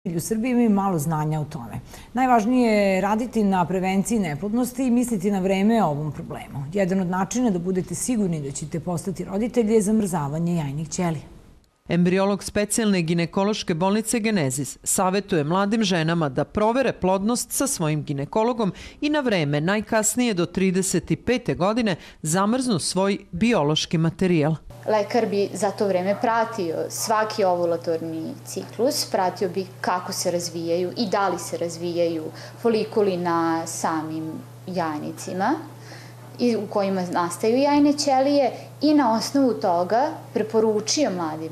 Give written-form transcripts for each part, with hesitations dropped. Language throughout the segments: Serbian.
U Srbiji imaju malo znanja o tome. Najvažnije je raditi na prevenciji neplodnosti i misliti na vreme o ovom problemu. Jedan od načina da budete sigurni da ćete postati roditelji je zamrzavanje jajnih ćelija. Embriolog specijalne ginekološke bolnice Genezis savetuje mladim ženama da provere plodnost sa svojim ginekologom i na vreme, najkasnije do 35. godine, zamrznu svoj biološki materijal. Lekar bi za to vreme pratio svaki ovulatorni ciklus, pratio bi kako se razvijaju i da li se razvijaju folikuli na samim jajnicima u kojima nastaju jajne ćelije i na osnovu toga preporučio mladim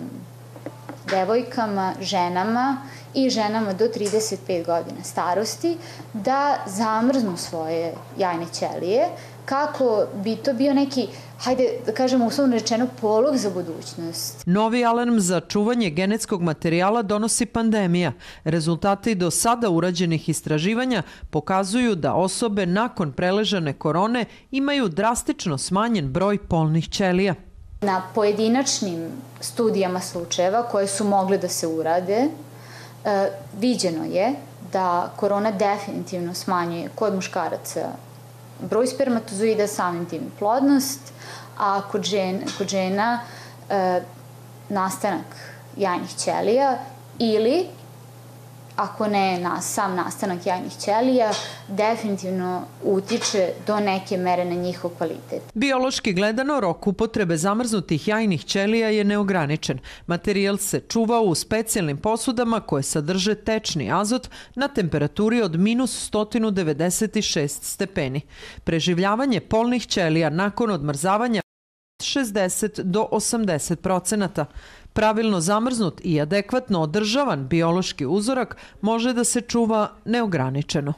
devojkama, ženama i ženama do 35 godina starosti da zamrznu svoje jajne ćelije kako bi to bio neki, hajde da kažemo uslovno rečeno, polog za budućnost. Novi alarm za čuvanje genetskog materijala donosi pandemija. Rezultati do sada urađenih istraživanja pokazuju da osobe nakon preležane korone imaju drastično smanjen broj polnih ćelija. Na pojedinačnim studijama slučajeva koje su mogle da se urade, viđeno je da korona definitivno smanjuje kod muškaraca broj spermatozoida, samim tim i plodnost, a kod žena nastanak jajnih ćelija ili, ako ne sam nastanak jajnih ćelija, definitivno utiče do neke mere na njihov kvalitet. Biološki gledano, rok upotrebe zamrznutih jajnih ćelija je neograničen. Materijal se čuva u specijalnim posudama koje sadrže tečni azot na temperaturi od minus 196 stepeni. Preživljavanje polnih ćelija nakon odmrzavanja 60 do 80%. Pravilno zamrznut i adekvatno održavan biološki uzorak može da se čuva neograničeno.